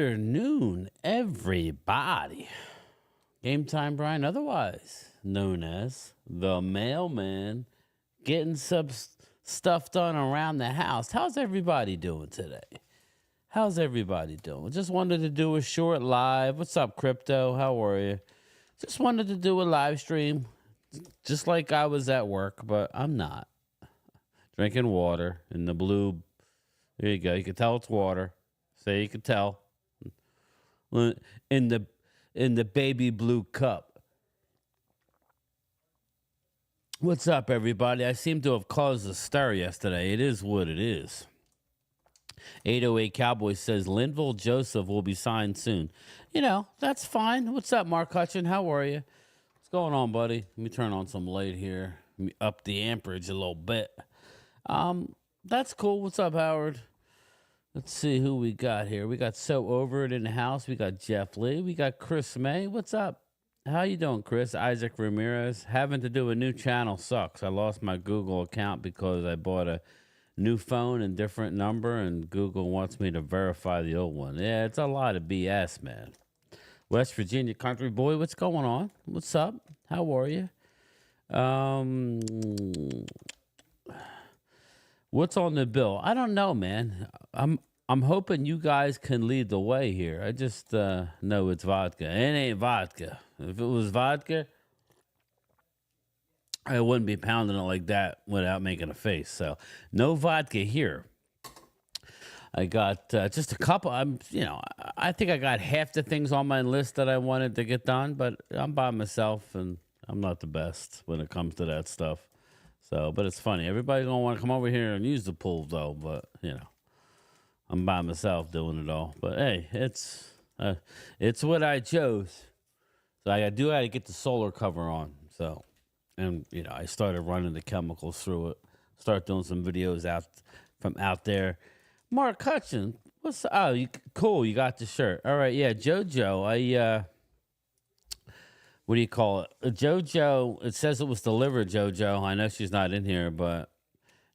afternoon, everybody. Game Time Brian, otherwise known as the mailman, getting some stuff done around the house. How's everybody doing today? How's everybody doing? Just wanted to do a short live. What's up, Crypto? How are you? Just wanted to do a live stream, just like I was at work, but I'm not. Drinking water in the blue. There you go. You can tell it's water. Say you can tell. In the baby blue cup. What's up, everybody? I seem to have caused a stir yesterday. It is what it is. 808 Cowboy says Linville Joseph will be signed soon. You know, that's fine. What's up, Mark Hutchin? How are you? What's going on, buddy? Let me turn on some light here. Let me up the amperage a little bit. That's cool. What's up, Howard? Let's see who we got here. We got So Over It in the house. We got Jeff Lee. We got Chris May. What's up? How you doing, Chris? Isaac Ramirez. Having to do a new channel sucks. I lost my Google account because I bought a new phone and different number, and Google wants me to verify the old one. Yeah, it's a lot of BS, man. West Virginia country boy, what's going on? What's up? How are you? What's on the bill? I don't know, man. I'm hoping you guys can lead the way here. I just know it's vodka. It ain't vodka. If it was vodka, I wouldn't be pounding it like that without making a face. So no vodka here. I got just a couple. I think I got half the things on my list that I wanted to get done, but I'm by myself and I'm not the best when it comes to that stuff. So, but it's funny. Everybody's gonna want to come over here and use the pool, though. But I'm by myself doing it all. But hey, it's what I chose. So I do have to get the solar cover on. So, and I started running the chemicals through it. Start doing some videos out there. Mark Hutchin, cool? You got the shirt. All right, yeah, JoJo. What do you call it? JoJo, it says it was delivered, JoJo. I know she's not in here, but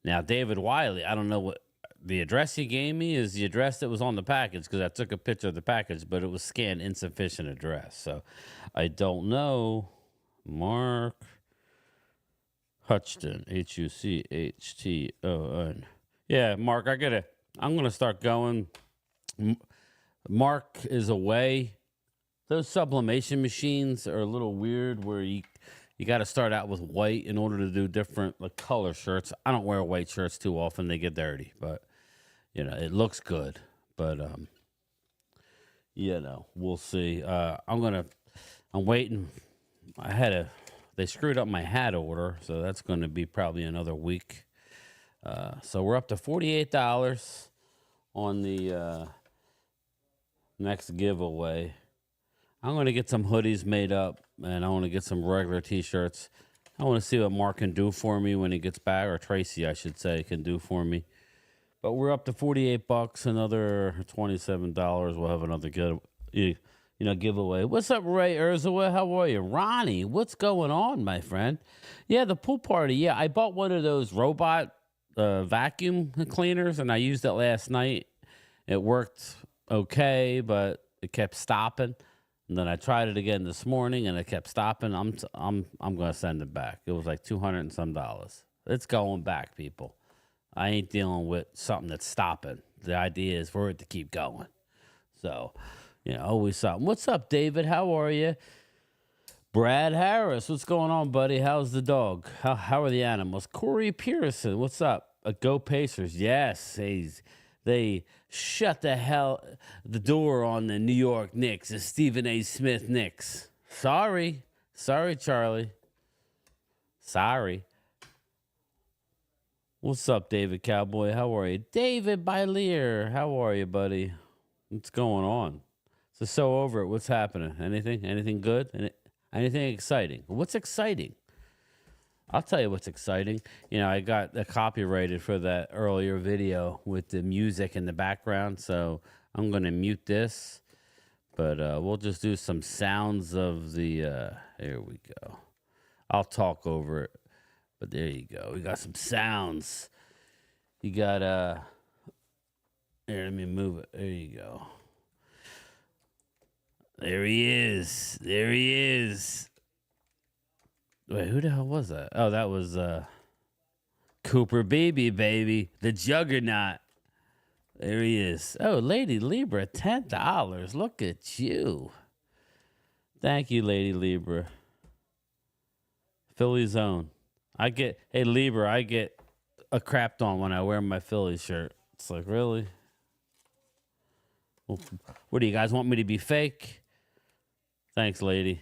now David Wiley, I don't know what the address he gave me is the address that was on the package because I took a picture of the package, but it was scanned insufficient address. So I don't know. Mark Hutchton, Huchton. Yeah, Mark, I'm going to start going. Mark is away. Those sublimation machines are a little weird where you got to start out with white in order to do different color shirts. I don't wear white shirts too often. They get dirty, but it looks good. But we'll see. I'm waiting. They screwed up my hat order, so that's going to be probably another week. So we're up to $48 on the next giveaway. I'm going to get some hoodies made up, and I want to get some regular T-shirts. I want to see what Mark can do for me when he gets back, or Tracy, I should say, can do for me. But we're up to $48, another $27. We'll have another giveaway. What's up, Ray Urzawa? How are you? Ronnie, what's going on, my friend? Yeah, the pool party. Yeah, I bought one of those robot vacuum cleaners, and I used it last night. It worked okay, but it kept stopping. And then I tried it again this morning, and it kept stopping. I'm going to send it back. It was like $200 and some. It's going back, people. I ain't dealing with something that's stopping. The idea is for it to keep going. So, always something. What's up, David? How are you? Brad Harris, what's going on, buddy? How's the dog? How are the animals? Corey Pearson, what's up? Go Pacers. Yes, they shut the door on the New York Knicks, the Stephen A. Smith Knicks. Sorry, Charlie. Sorry. What's up, David Cowboy? How are you? David Bylear, how are you, buddy? What's going on? So over it. What's happening? Anything good? Anything exciting? What's exciting? I'll tell you what's exciting. I got copyrighted for that earlier video with the music in the background, so I'm going to mute this. But we'll just do some sounds of the... here we go. I'll talk over it. But there you go. We got some sounds. You got... Here, let me move it. There you go. There he is. There he is. Wait, who the hell was that? Oh, that was Cooper Beebe, baby. The juggernaut. There he is. Oh, Lady Libra, $10. Look at you. Thank you, Lady Libra. Philly Zone. Hey, Libra, I get a crapped on when I wear my Philly shirt. It's like, really? Well, what do you guys want me to be fake? Thanks, lady.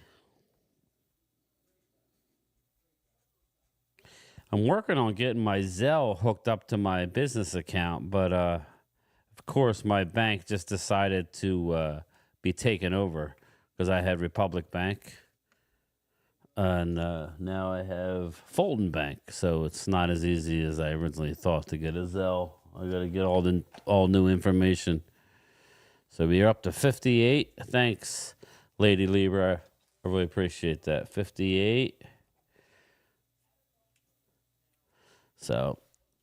I'm working on getting my Zelle hooked up to my business account, but of course, my bank just decided to be taken over because I had Republic Bank. And now I have Fulton Bank, so it's not as easy as I originally thought to get a Zelle. I got to get all new information. So we're up to 58. Thanks, Lady Libra. I really appreciate that. 58. So,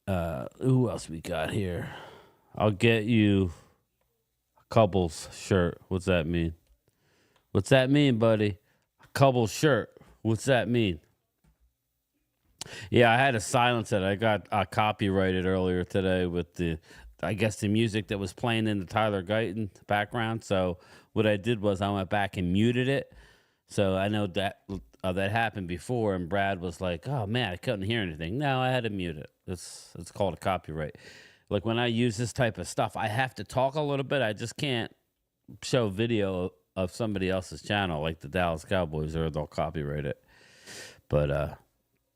who else we got here? I'll get you a couple's shirt. What's that mean? What's that mean, buddy? A couple's shirt. What's that mean? Yeah, I had to silence it. I got copyrighted earlier today with the music that was playing in the Tyler Guyton background. So what I did was I went back and muted it. So I know that that happened before, and Brad was like, "Oh man, I couldn't hear anything." No, I had to mute it. It's called a copyright. Like when I use this type of stuff, I have to talk a little bit. I just can't show video of somebody else's channel, like the Dallas Cowboys, or they'll copyright it. But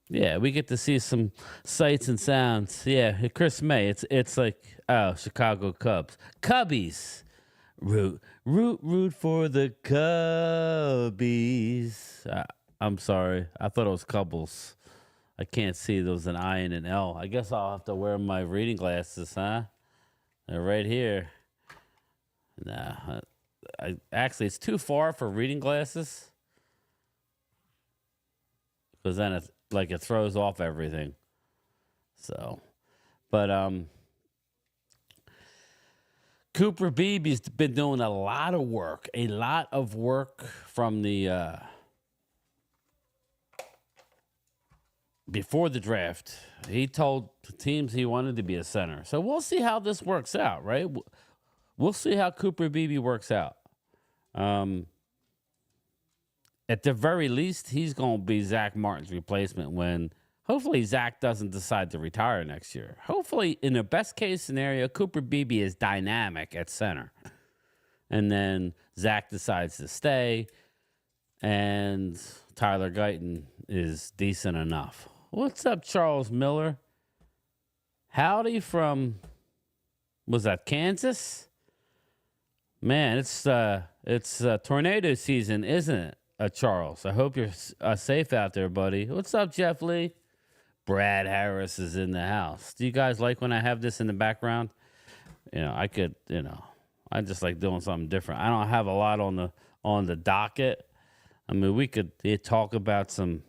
yeah, we get to see some sights and sounds. Yeah, Chris May. It's like Chicago Cubs, Cubbies. Root for the Cubbies. I'm sorry. I thought it was Cubbles. I can't see. There was an I and an L. I guess I'll have to wear my reading glasses, huh? They're right here. Nah, actually, it's too far for reading glasses because then it throws off everything. So, but Cooper Beebe's been doing a lot of work from the before the draft. He told teams he wanted to be a center. So we'll see how this works out, right? We'll see how Cooper Beebe works out. At the very least, he's going to be Zach Martin's replacement when hopefully Zach doesn't decide to retire next year. Hopefully, in the best case scenario, Cooper Beebe is dynamic at center. And then Zach decides to stay, and Tyler Guyton is decent enough. What's up, Charles Miller? Howdy from, was that Kansas? Man, it's tornado season, isn't it, Charles? I hope you're safe out there, buddy. What's up, Jeff Lee? Brad Harris is in the house. Do you guys like when I have this in the background? I could, I just like doing something different. I don't have a lot on the docket. I mean, we could talk about some.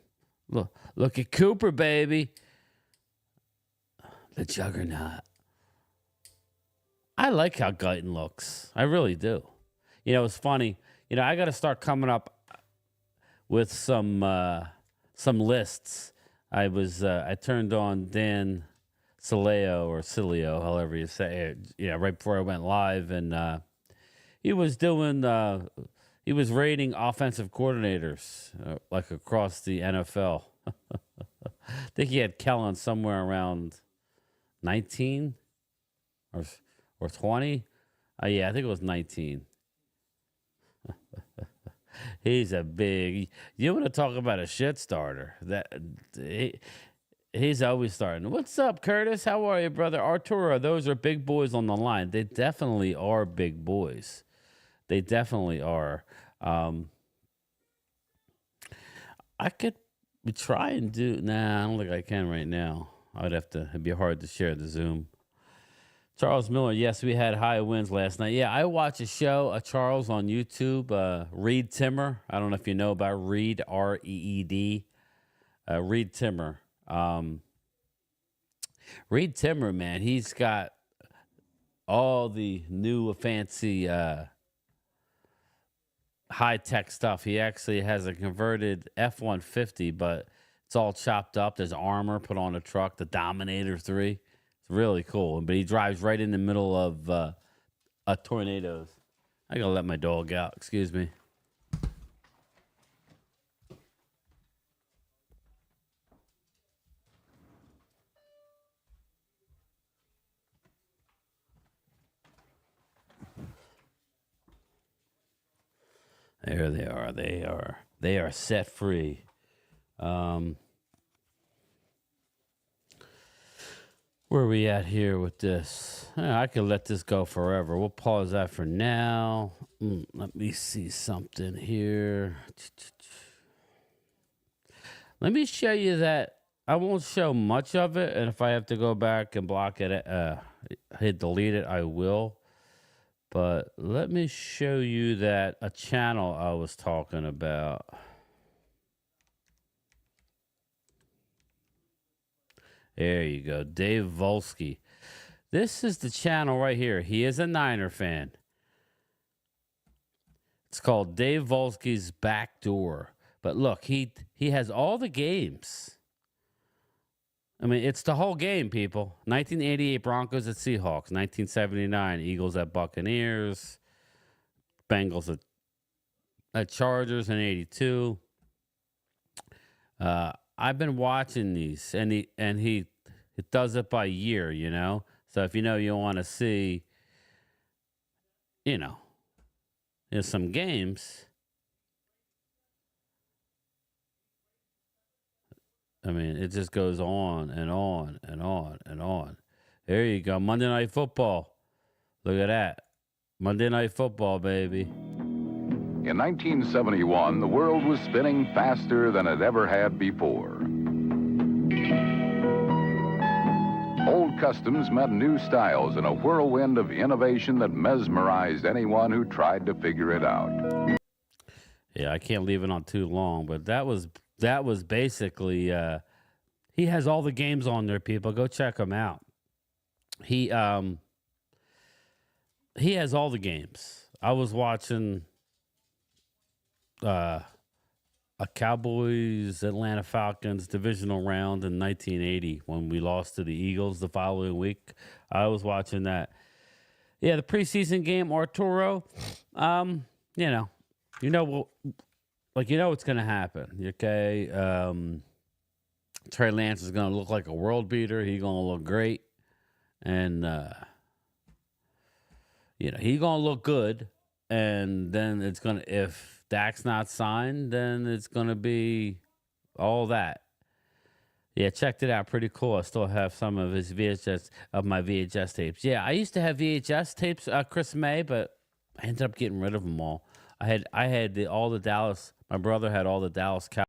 Look at Cooper, baby. The juggernaut. I like how Guyton looks. I really do. It's funny. I got to start coming up with some lists. I turned on Dan Sileo or Cilio, however you say it, right before I went live, and he was rating offensive coordinators like across the NFL. I think he had Kellen somewhere around 19 or 20. Yeah, I think it was 19. He's a big. You want to talk about a shit starter? He's always starting. What's up, Curtis? How are you, brother? Arturo, those are big boys on the line. They definitely are big boys. They definitely are. I could try and do. Nah, I don't think I can right now. It'd be hard to share the Zoom. Charles Miller, yes, we had high winds last night. Yeah, I watch a show, Charles, on YouTube, Reed Timmer. I don't know if you know about Reed, R-E-E-D. Reed Timmer. Reed Timmer, man, he's got all the new fancy high tech stuff. He actually has a converted F-150, but it's all chopped up. There's armor put on the truck, the Dominator 3. It's really cool. But he drives right in the middle of tornadoes. I gotta let my dog out. Excuse me. There they are. They are set free. Um, where are we at here with this? I could let this go forever. We'll pause that for now. Let me see something here. Let me show you that. I won't show much of it, and if I have to go back and block it, hit delete it, I will. But let me show you that a channel I was talking about. There you go, Dave Volsky. This is the channel right here. He is a Niner fan. It's called Dave Volsky's Back Door. But look, he has all the games. I mean, it's the whole game, people. 1988 Broncos at Seahawks. 1979 Eagles at Buccaneers. Bengals at Chargers in 82. I've been watching these, and he it does it by year, you know. So if you want to see, you know, there's some games. I mean, it just goes on and on and on and on. There you go, Monday Night Football. Look at that, Monday Night Football, baby. In 1971, the world was spinning faster than it ever had before. Old customs met new styles in a whirlwind of innovation that mesmerized anyone who tried to figure it out. Yeah, I can't leave it on too long, but that was basically he has all the games on there, people. Go check him out. He has all the games. I was watching a Cowboys Atlanta Falcons divisional round in 1980 when we lost to the Eagles the following week. I was watching that. Yeah, the preseason game, Arturo. You know, what's going to happen. Okay, Trey Lance is going to look like a world beater. He's going to look great, and he's going to look good. And then it's going to, if Dak's not signed, then it's going to be all that. Yeah, checked it out. Pretty cool. I still have some of my VHS tapes. Yeah, I used to have VHS tapes, Chris May, but I ended up getting rid of them all. I had all the Dallas. My brother had all the Dallas Cowboys.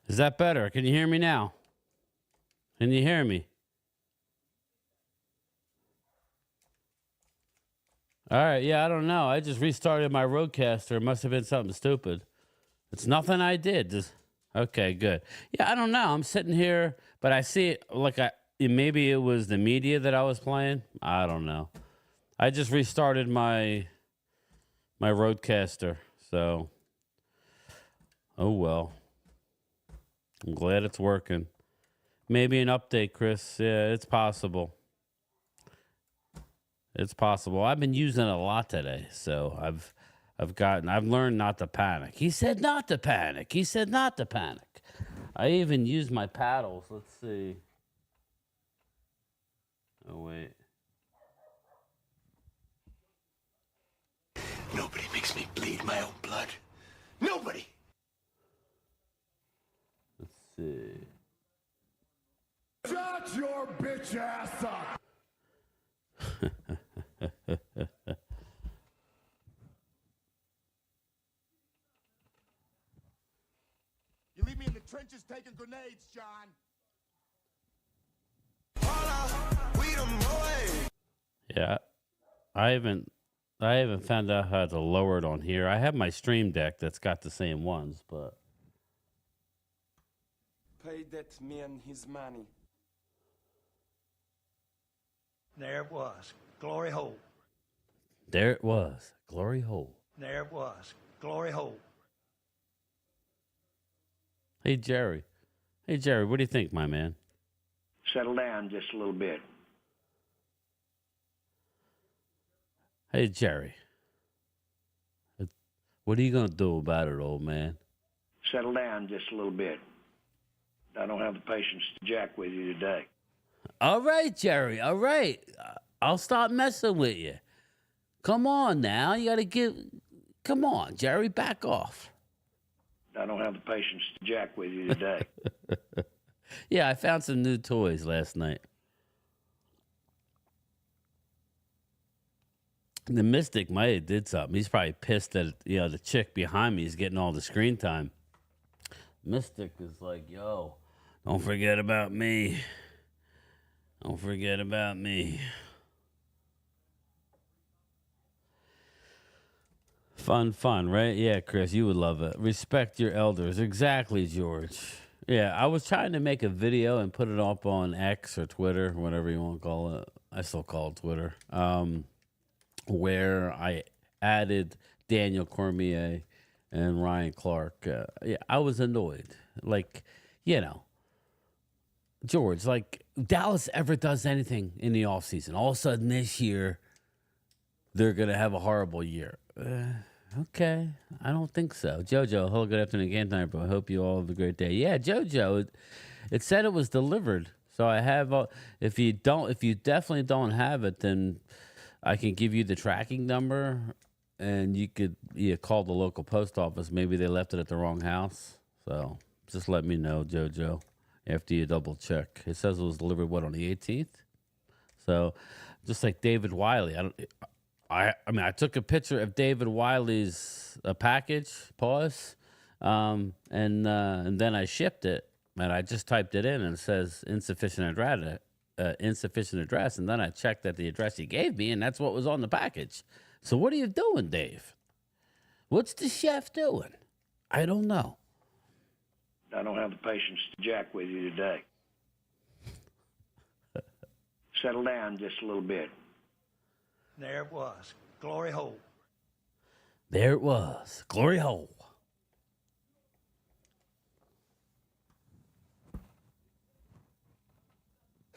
Is that better? Can you hear me now? Can you hear me? All right. Yeah, I don't know. I just restarted my Roadcaster. It must have been something stupid. It's nothing I did. Just okay, good. Yeah, I don't know. I'm sitting here, but I see it like maybe it was the media that I was playing. I don't know. I just restarted my Roadcaster. So, oh well. I'm glad it's working. Maybe an update, Chris. Yeah, it's possible. It's possible. I've been using it a lot today, so I've learned not to panic. He said not to panic. He said not to panic. I even used my paddles. Let's see. Oh wait. Nobody makes me bleed my own blood. Nobody. Let's see. Shut your bitch ass up. You leave me in the trenches taking grenades, John. Yeah. I haven't found out how to lower it on here. I have my Stream Deck that's got the same ones, but Pay that man his money. There it was. Glory hole. there it was. Glory hole. There it was. Glory hole. Hey Jerry. Hey Jerry, what do you think, my man? Settle down just a little bit. Hey Jerry. What are you gonna do about it, old man? Settle down just a little bit. I don't have the patience to jack with you today. All right, Jerry. All right. I'll stop messing with you. Come on now. You gotta come on, Jerry, back off. I don't have the patience to jack with you today. Yeah, I found some new toys last night. The Mystic might have did something. He's probably pissed that the chick behind me is getting all the screen time. Mystic is like, yo, don't forget about me. Don't forget about me. Fun, right? Yeah, Chris, you would love it. Respect your elders. Exactly, George. Yeah, I was trying to make a video and put it up on X or Twitter, whatever you want to call it. I still call it Twitter. Where I added Daniel Cormier and Ryan Clark. Yeah, I was annoyed. Like, George, like Dallas ever does anything in the offseason. All of a sudden this year, they're going to have a horrible year. Okay, I don't think so. JoJo, hello, good afternoon again tonight, bro. I hope you all have a great day. Yeah, JoJo, it said it was delivered. So I have, if you definitely don't have it, then I can give you the tracking number and you could call the local post office. Maybe they left it at the wrong house. So just let me know, JoJo, after you double check. It says it was delivered, on the 18th? So just like David Wiley, I took a picture of David Wiley's package, and then I shipped it, and I just typed it in, and it says insufficient address, and then I checked at the address he gave me, and that's what was on the package. So what are you doing, Dave? What's the chef doing? I don't know. I don't have the patience to jack with you today. Settle down just a little bit. There it was. Glory hole. There it was. Glory hole.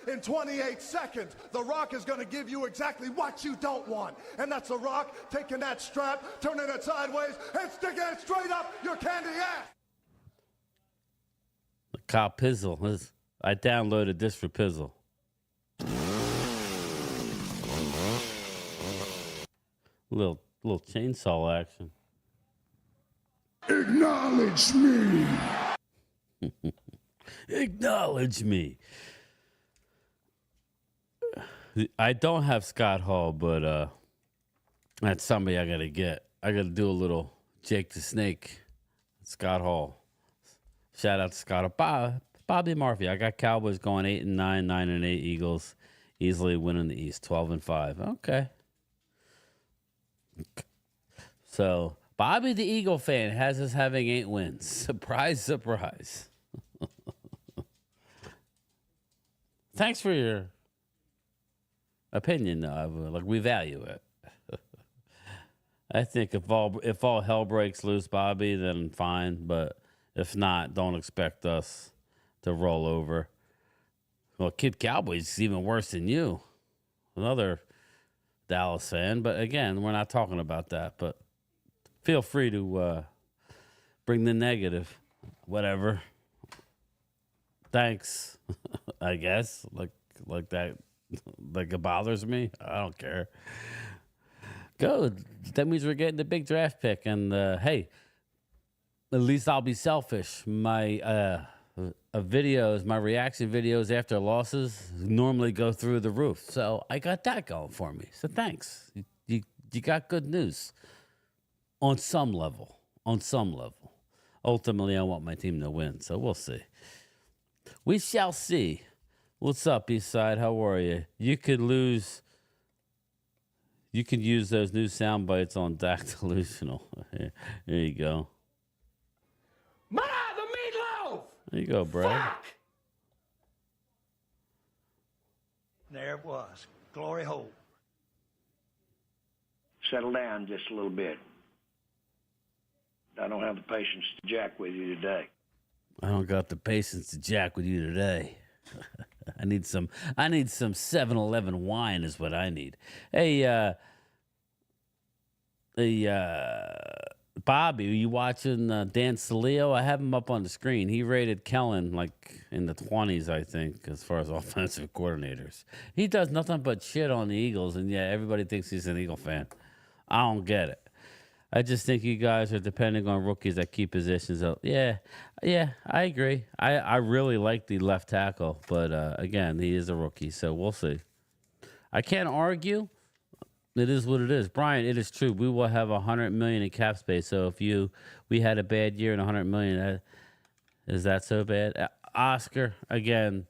In 28 seconds, The Rock is going to give you exactly what you don't want. And that's The Rock taking that strap, turning it sideways, and sticking it straight up your candy ass. Kyle Pizzle. I downloaded this for Pizzle. Little chainsaw action. Acknowledge me. Acknowledge me. I don't have Scott Hall, but that's somebody I gotta get. I gotta do a little Jake the Snake. Scott Hall. Shout out to Scott. Bobby Murphy. I got Cowboys going 8-9, 9-8. Eagles easily winning the East, 12-5. Okay. So Bobby the Eagle fan has us having 8 wins. Surprise, surprise. Thanks for your opinion, though. Like, we value it. I think if all hell breaks loose, Bobby, then fine. But if not, don't expect us to roll over. Well, Kid Cowboys is even worse than you. Another Dallas fan. But again, we're not talking about that. But feel free to bring the negative. Whatever. Thanks. I guess. Like that. Like it bothers me. I don't care. Go. That means we're getting the big draft pick. And hey, at least I'll be selfish. My videos, my reaction videos after losses normally go through the roof. So I got that going for me. So thanks. You got good news on some level. On some level. Ultimately, I want my team to win. So we'll see. We shall see. What's up, Eastside? How are you? You could lose. You could use those new sound bites on Dak Delusional. There you go. Ma, the meatloaf! There you go, Brad. Fuck! There it was. Glory hole. Settle down just a little bit. I don't have the patience to jack with you today. I don't got the patience to jack with you today. I need some 7-Eleven wine is what I need. Hey, Bobby, are you watching Dan Saleo? I have him up on the screen. He rated Kellen like in the 20s, I think, as far as offensive coordinators. He does nothing but shit on the Eagles, and yeah, everybody thinks he's an Eagle fan. I don't get it. I just think you guys are depending on rookies that keep positions up. Yeah, I agree. I really like the left tackle, but again, he is a rookie, so we'll see. I can't argue. It is what it is. Brian, it is true. We will have $100 million in cap space. So if we had a bad year and $100 million, is that so bad? Oscar, again,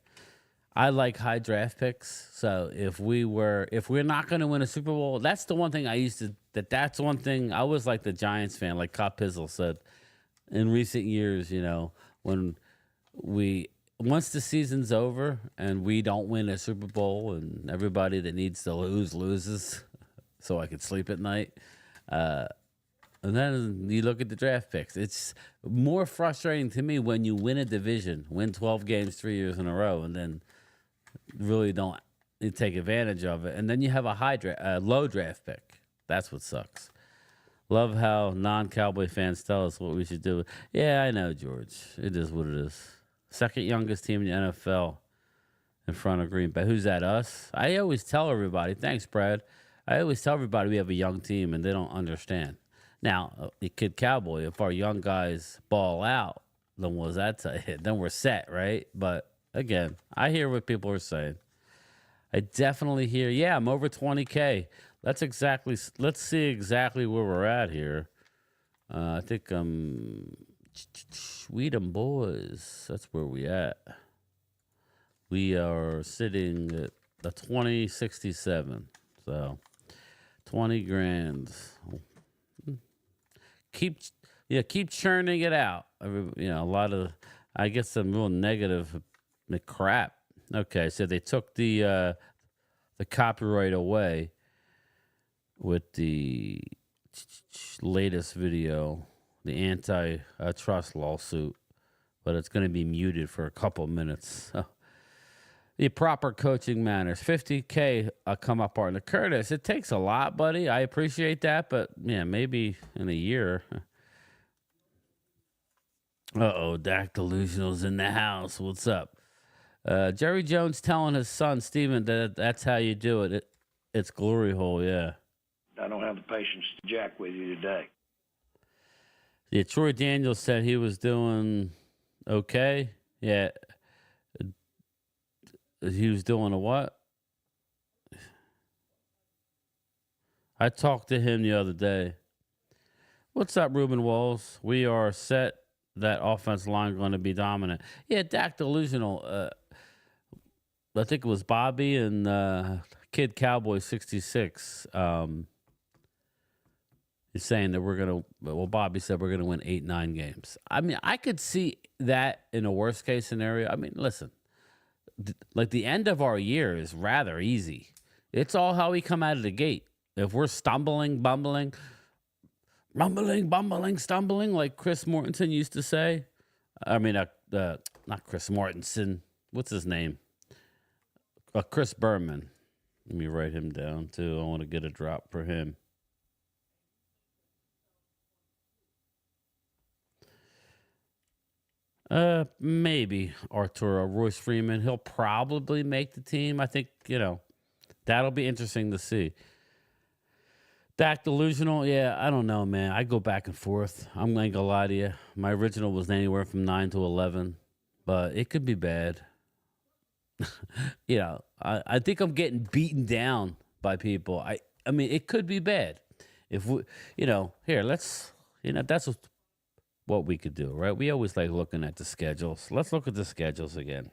I like high draft picks. So if we're not going to win a Super Bowl, that's the one thing that's one thing I was like the Giants fan, like Cop Pizzle said in recent years, when once the season's over and we don't win a Super Bowl and everybody that needs to loses so I could sleep at night. And then you look at the draft picks. It's more frustrating to me when you win a division, win 12 games 3 years in a row, and then really don't take advantage of it. And then you have a low draft pick. That's what sucks. Love how non-Cowboy fans tell us what we should do. Yeah, I know, George. It is what it is. Second youngest team in the NFL in front of Green Bay. Who's that, us? I always tell everybody, thanks, Brad. I always tell everybody we have a young team, and they don't understand. Now, the Kid Cowboy, if our young guys ball out, then what does that tell you? Then we're set, right? But, again, I hear what people are saying. I definitely hear, yeah, I'm over 20K. Let's see exactly where we're at here. I think Sweet'em boys. That's where we at. We are sitting at the 2067. So 20 grand. Keep churning it out. A lot of, I guess, some real negative crap. Okay, so they took the copyright away with the latest video, the antitrust lawsuit, but it's going to be muted for a couple minutes. So, the proper coaching matters. 50K come up, partner. Curtis, it takes a lot, buddy. I appreciate that, but yeah, maybe in a year. Dak Delusional's in the house. What's up? Jerry Jones telling his son, Steven, that that's how you do it. It's glory hole, yeah. I don't have the patience to jack with you today. Yeah, Troy Daniels said he was doing okay. Yeah. He was doing a what? I talked to him the other day. What's up, Ruben Walls? We are set that offensive line going to be dominant. Yeah, Dak delusional. I think it was Bobby and Kid Cowboy 66. He's saying that we're going to, well, Bobby said we're going to win 8-9 games. I mean, I could see that in a worst case scenario. I mean, listen, like the end of our year is rather easy. It's all how we come out of the gate. If we're stumbling, bumbling, stumbling, like Chris Mortensen used to say. I mean, not Chris Mortensen. What's his name? Chris Berman. Let me write him down, too. I want to get a drop for him. Maybe Arturo Royce Freeman. He'll probably make the team. I think, that'll be interesting to see. Dak delusional, yeah, I don't know, man. I go back and forth. I'm going to lie to you. My original was anywhere from 9 to 11, but it could be bad. I think I'm getting beaten down by people. I mean, it could be bad. If we, here, let's, that's what we could do, right? We always like looking at the schedules. Let's look at the schedules again.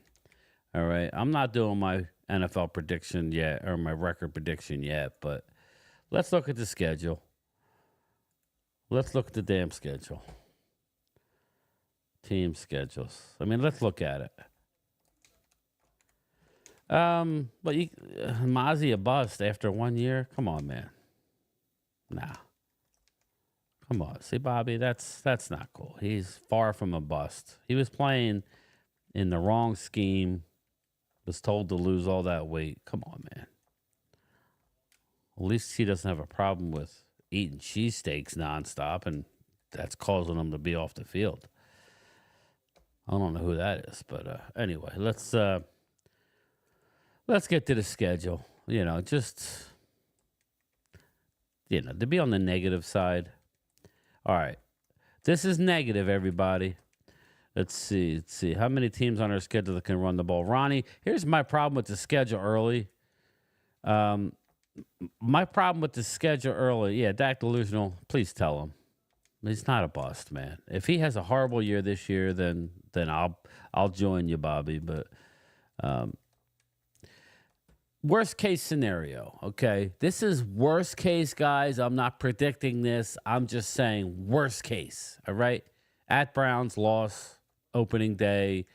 All right. I'm not doing my NFL prediction yet or my record prediction yet, but let's look at the schedule. Let's look at the damn schedule. Team schedules. I mean, let's look at it. But Mozzie a bust after 1 year? Come on, man. Nah. Come on. See, Bobby, that's not cool. He's far from a bust. He was playing in the wrong scheme, was told to lose all that weight. Come on, man. At least he doesn't have a problem with eating cheesesteaks nonstop, and that's causing him to be off the field. I don't know who that is, but anyway, let's get to the schedule. Just to be on the negative side. All right, this is negative, everybody. Let's see. How many teams on our schedule that can run the ball? Ronnie, here's my problem with the schedule early. My problem with the schedule early, yeah, Dak delusional, please tell him. He's not a bust, man. If he has a horrible year this year, then I'll join you, Bobby. But worst case scenario, okay? This is worst case, guys. I'm not predicting this. I'm just saying worst case, all right? At Browns, loss, opening day,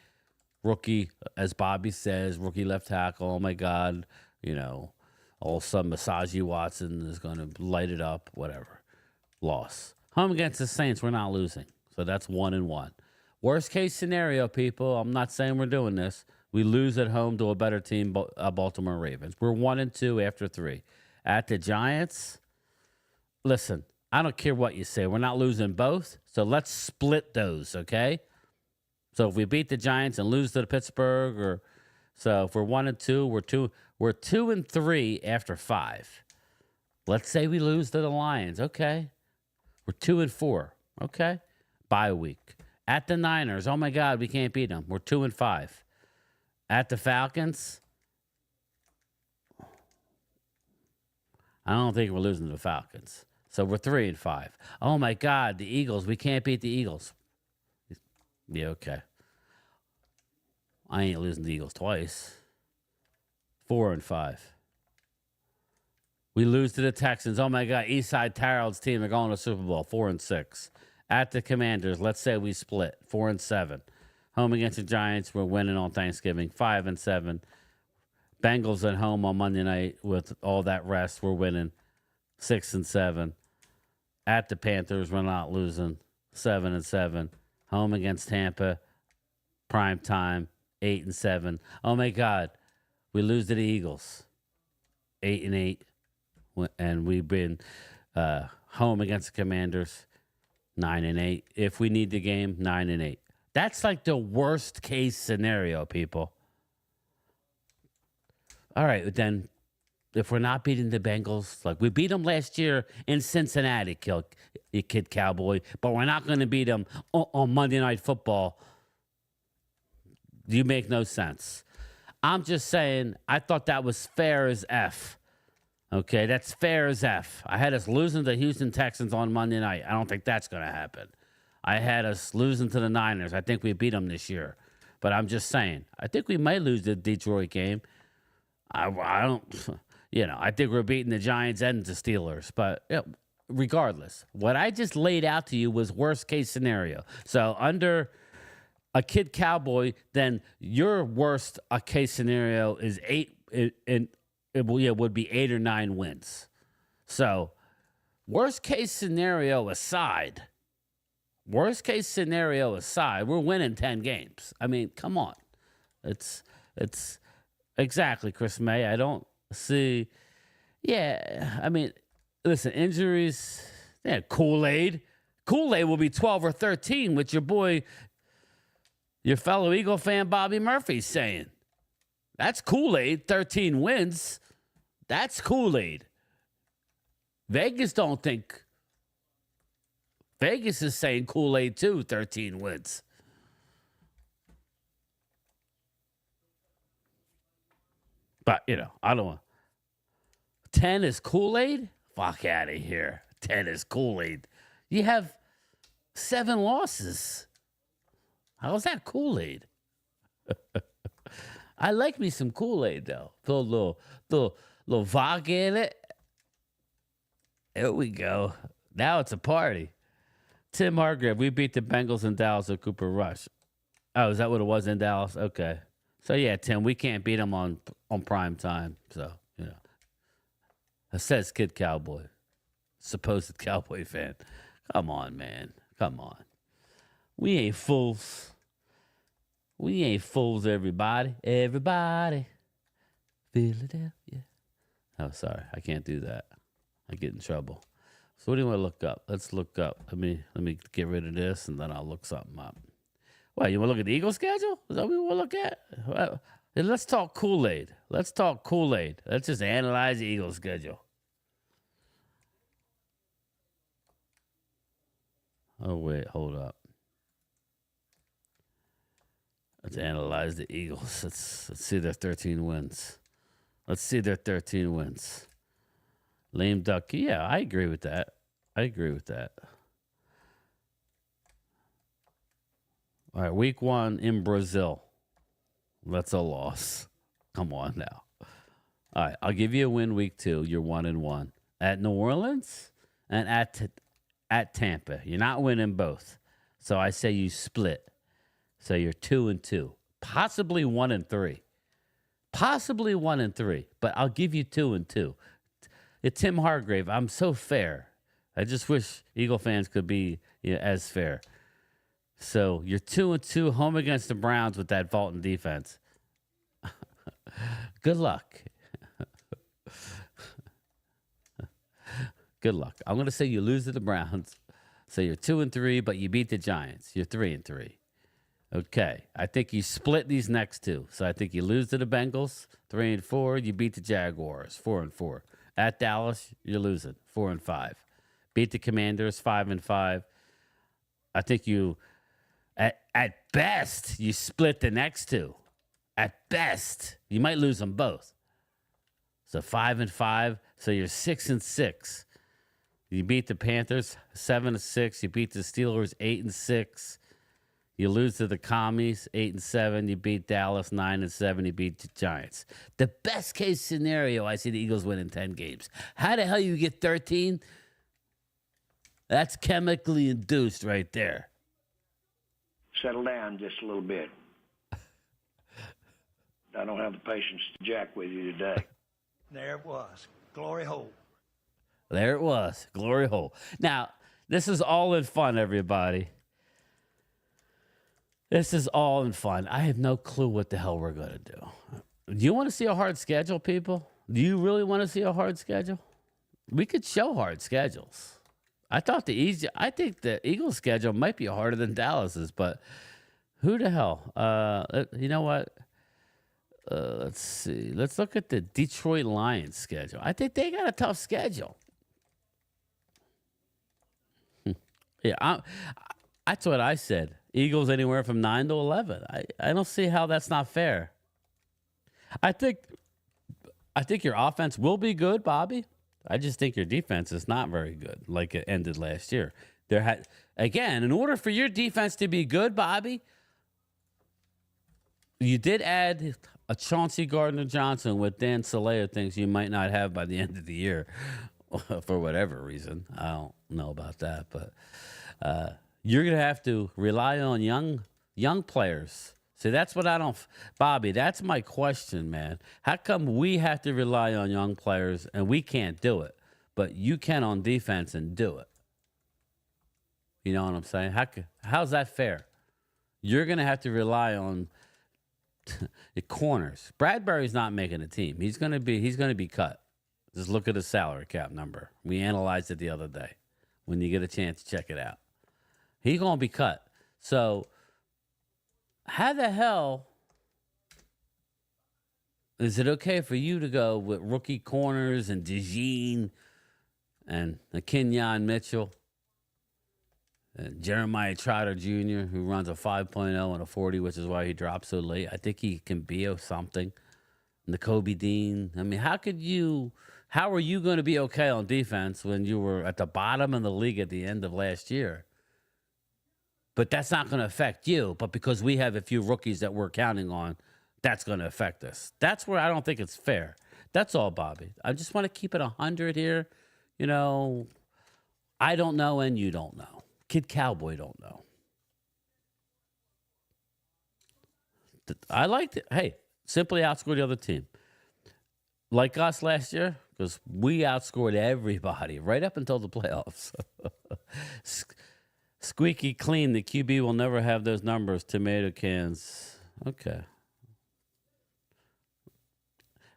rookie, as Bobby says, rookie left tackle. Oh, my God, all of a sudden, Massaji Watson is going to light it up, whatever. Loss. Home against the Saints, we're not losing. So that's 1-1. Worst case scenario, people, I'm not saying we're doing this. We lose at home to a better team, Baltimore Ravens. We're 1-2 after 3. At the Giants, listen, I don't care what you say. We're not losing both, so let's split those, okay? So if we beat the Giants and lose to Pittsburgh, so if we're 1-2, we're 2-3 after 5. Let's say we lose to the Lions, okay? We're 2-4, okay? Bye week. At the Niners, oh my God, we can't beat them. We're 2-5. At the Falcons, I don't think we're losing to the Falcons. So we're 3-5. Oh my God, the Eagles, we can't beat the Eagles. Yeah, okay. I ain't losing the Eagles twice. 4-5. We lose to the Texans. Oh my God, Eastside Terrell's team are going to the Super Bowl. 4-6. At the Commanders, let's say we split. 4-7. Home against the Giants, we're winning on Thanksgiving. 5-7. Bengals at home on Monday night with all that rest, we're winning. 6-7. At the Panthers, we're not losing. 7-7. Home against Tampa, prime time. 8-7. Oh my God, we lose to the Eagles. 8-8. And we've been home against the Commanders. 9-8. If we need the game, 9-8. That's like the worst case scenario, people. All right, then if we're not beating the Bengals, like we beat them last year in Cincinnati, Kid Cowboy, but we're not going to beat them on Monday Night Football. You make no sense. I'm just saying, I thought that was fair as F. Okay, that's fair as F. I had us losing to the Houston Texans on Monday night. I don't think that's going to happen. I had us losing to the Niners. I think we beat them this year. But I'm just saying, I think we might lose the Detroit game. I don't, I think we're beating the Giants and the Steelers. But regardless, what I just laid out to you was worst case scenario. So under a kid cowboy, then your worst case scenario is 8, and it would be 8 or 9 wins. So worst case scenario aside, we're winning 10 games. I mean, come on. It's exactly, Chris May. I don't see. Yeah, I mean, listen, injuries. Yeah, Kool-Aid. Kool-Aid will be 12 or 13, which your fellow Eagle fan Bobby Murphy's saying. That's Kool-Aid. 13 wins. That's Kool-Aid. Vegas don't think. Vegas is saying Kool-Aid too, 13 wins. But, I don't want. 10 is Kool-Aid? Fuck out of here. 10 is Kool-Aid. You have 7 losses. How's that Kool-Aid? I like me some Kool-Aid, though. Throw a little vodka in it. There we go. Now it's a party. Tim Hargrave, we beat the Bengals in Dallas at Cooper Rush. Oh, is that what it was in Dallas? Okay. So, yeah, Tim, we can't beat them on prime time. So, it says Kid Cowboy. Supposed Cowboy fan. Come on, man. Come on. We ain't fools. We ain't fools, everybody. Everybody. Philadelphia. Oh, sorry. I can't do that. I get in trouble. So what do you want to look up? Let's look up. Let me get rid of this, and then I'll look something up. What, you want to look at the Eagles schedule? Is that what we want to look at? Well, let's talk Kool-Aid. Let's just analyze the Eagles schedule. Oh, wait. Hold up. Let's analyze the Eagles. Let's see their 13 wins. Lame duck. Yeah, I agree with that. All right, week 1 in Brazil. That's a loss. Come on now. All right, I'll give you a win week 2. You're 1-1. At New Orleans and at Tampa. You're not winning both. So I say you split. So you're 2-2. Possibly 1-3. But I'll give you 2-2. Tim Hargrave, I'm so fair. I just wish Eagle fans could be as fair. So you're 2-2 home against the Browns with that vaulting defense. Good luck. Good luck. I'm going to say you lose to the Browns. So you're 2-3, but you beat the Giants. You're 3-3. Okay. I think you split these next 2. So I think you lose to the Bengals, 3-4. You beat the Jaguars, 4-4. At Dallas, you're losing, 4-5. Beat the Commanders, 5-5. I think you, at best, you split the next 2. At best, you might lose them both. So 5-5. So you're 6-6. You beat the Panthers, 7-6. You beat the Steelers, 8-6. You lose to the Commies, 8-7. You beat Dallas, 9-7. You beat the Giants. The best case scenario, I see the Eagles winning 10 games. How the hell you get 13? That's chemically induced right there. Settle down just a little bit. I don't have the patience to jack with you today. There it was. Glory hole. There it was. Glory hole. Now, this is all in fun, everybody. This is all in fun. I have no clue what the hell we're going to do. Do you want to see a hard schedule, people? Do you really want to see a hard schedule? We could show hard schedules. I think the Eagles schedule might be harder than Dallas's, but who the hell? You know what? Let's see. Let's look at the Detroit Lions schedule. I think they got a tough schedule. Yeah, that's what I said. Eagles anywhere from 9-11. I don't see how that's not fair. I think your offense will be good, Bobby. I just think your defense is not very good, like it ended last year. Again, in order for your defense to be good, Bobby, you did add a Chauncey Gardner-Johnson with Dan Saleo things you might not have by the end of the year for whatever reason. I don't know about that, but you're going to have to rely on young players. See, that's what I don't, Bobby, that's my question, man. How come we have to rely on young players and we can't do it, but you can on defense and do it? You know what I'm saying? How's that fair? You're going to have to rely on the corners. Bradbury's not making a team. He's going to be cut. Just look at his salary cap number. We analyzed it the other day. When you get a chance, check it out. He's going to be cut. So how the hell is it okay for you to go with rookie corners and DeJean and Kenyon Mitchell and Jeremiah Trotter Jr., who runs a 5.0 and a 40, which is why he dropped so late? I think he can be something. N'Kobe Dean. I mean, how are you going to be okay on defense when you were at the bottom of the league at the end of last year? But that's not going to affect you. But because we have a few rookies that we're counting on, that's going to affect us. That's where I don't think it's fair. That's all, Bobby. I just want to keep it 100 here. You know, I don't know and you don't know. Kid Cowboy don't know. I liked it. Hey, simply outscore the other team. Like us last year, because we outscored everybody right up until the playoffs. Squeaky clean. The QB will never have those numbers. Tomato cans. Okay.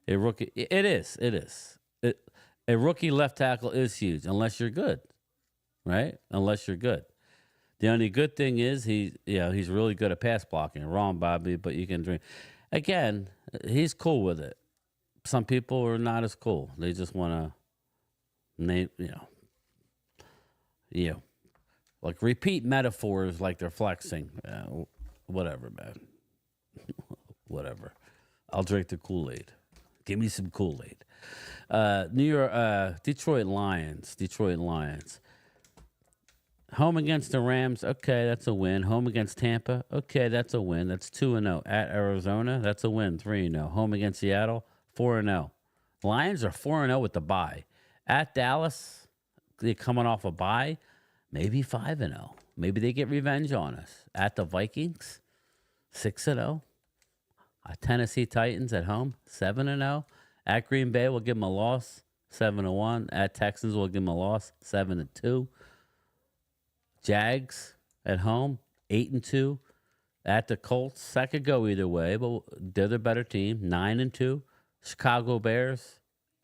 A rookie. It is. A rookie left tackle is huge unless you're good, right? Unless you're good. The only good thing is he's really good at pass blocking. Wrong, Bobby, but you can dream. Again, he's cool with it. Some people are not as cool. They just want to name, like repeat metaphors like they're flexing. Whatever, man. Whatever. I'll drink the Kool-Aid. Give me some Kool-Aid. Detroit Lions. Home against the Rams. Okay, that's a win. Home against Tampa. Okay, that's a win. That's 2-0. At Arizona, that's a win. 3-0. Home against Seattle, 4-0. Lions are 4-0 with the bye. At Dallas, they're coming off a bye. Maybe 5-0. Maybe they get revenge on us. At the Vikings, 6-0. Tennessee Titans at home, 7-0. At Green Bay, we'll give them a loss, 7-1. At Texans, we'll give them a loss, 7-2. Jags at home, 8-2. At the Colts, that could go either way, but they're the better team, 9-2. Chicago Bears,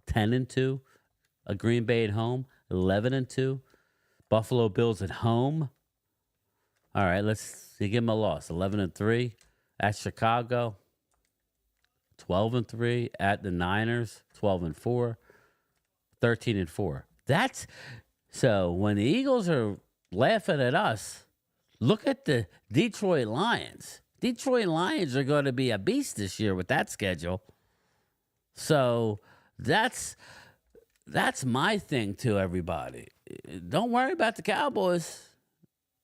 10-2. A Green Bay at home, 11-2. Buffalo Bills at home. All right, you give them a loss, 11-3. At Chicago, 12-3. At the Niners, 12-4. 13-4. That's so when the Eagles are laughing at us, look at the Detroit Lions. Detroit Lions are going to be a beast this year with that schedule. So that's my thing to everybody. Don't worry about the Cowboys.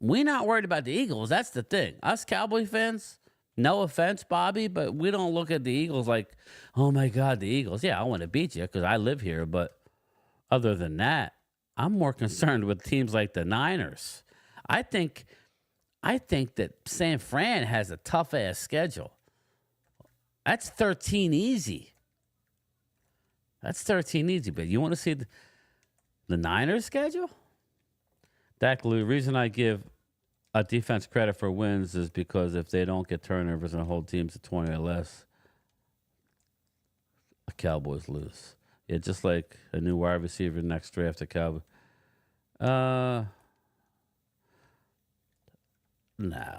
We're not worried about the Eagles. That's the thing. Us Cowboy fans, no offense, Bobby, but we don't look at the Eagles like, oh my God, the Eagles. Yeah, I want to beat you because I live here. But other than that, I'm more concerned with teams like the Niners. I think that San Fran has a tough ass schedule. That's 13 easy. But you want to see the Niners schedule? The reason I give a defense credit for wins is because if they don't get turnovers and hold teams to 20 or less, the Cowboys lose. Yeah, just like a new wide receiver next draft, the Cowboys. Nah,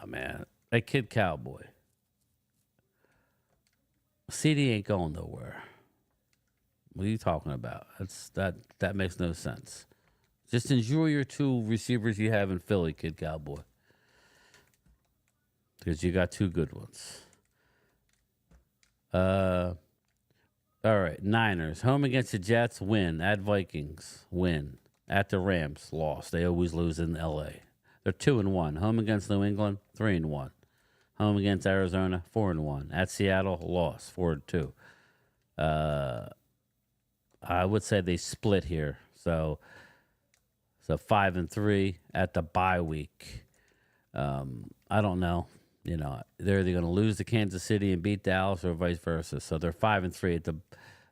man. A kid Cowboy. CD ain't going nowhere. What are you talking about? That makes no sense. Just enjoy your two receivers you have in Philly, kid Cowboy. Because you got two good ones. All right, Niners. Home against the Jets, win. At Vikings, win. At the Rams, loss. They always lose in L.A. They're 2-1. Home against New England, 3-1. Home against Arizona, 4-1. At Seattle, loss, 4-2. I would say they split here. So 5-3 at the bye week. I don't know. You know, they're either going to lose to Kansas City and beat Dallas or vice versa. So they're 5-3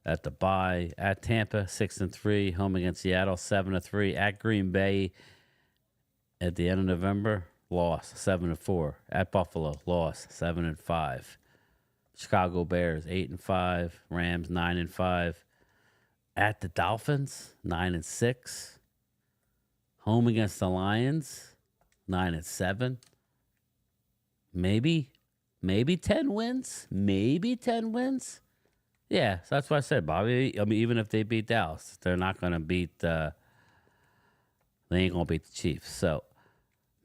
at the bye. At Tampa, 6-3. Home against Seattle, 7-3. At Green Bay at the end of November, loss, 7-4. At Buffalo, loss, 7-5. Chicago Bears, 8-5. Rams, 9-5. At the Dolphins, 9-6. Home against the Lions, 9-7. Maybe 10 wins. Maybe 10 wins. Yeah, so that's what I said, Bobby. I mean, even if they beat Dallas, they're not going to beat. They ain't going to beat the Chiefs. So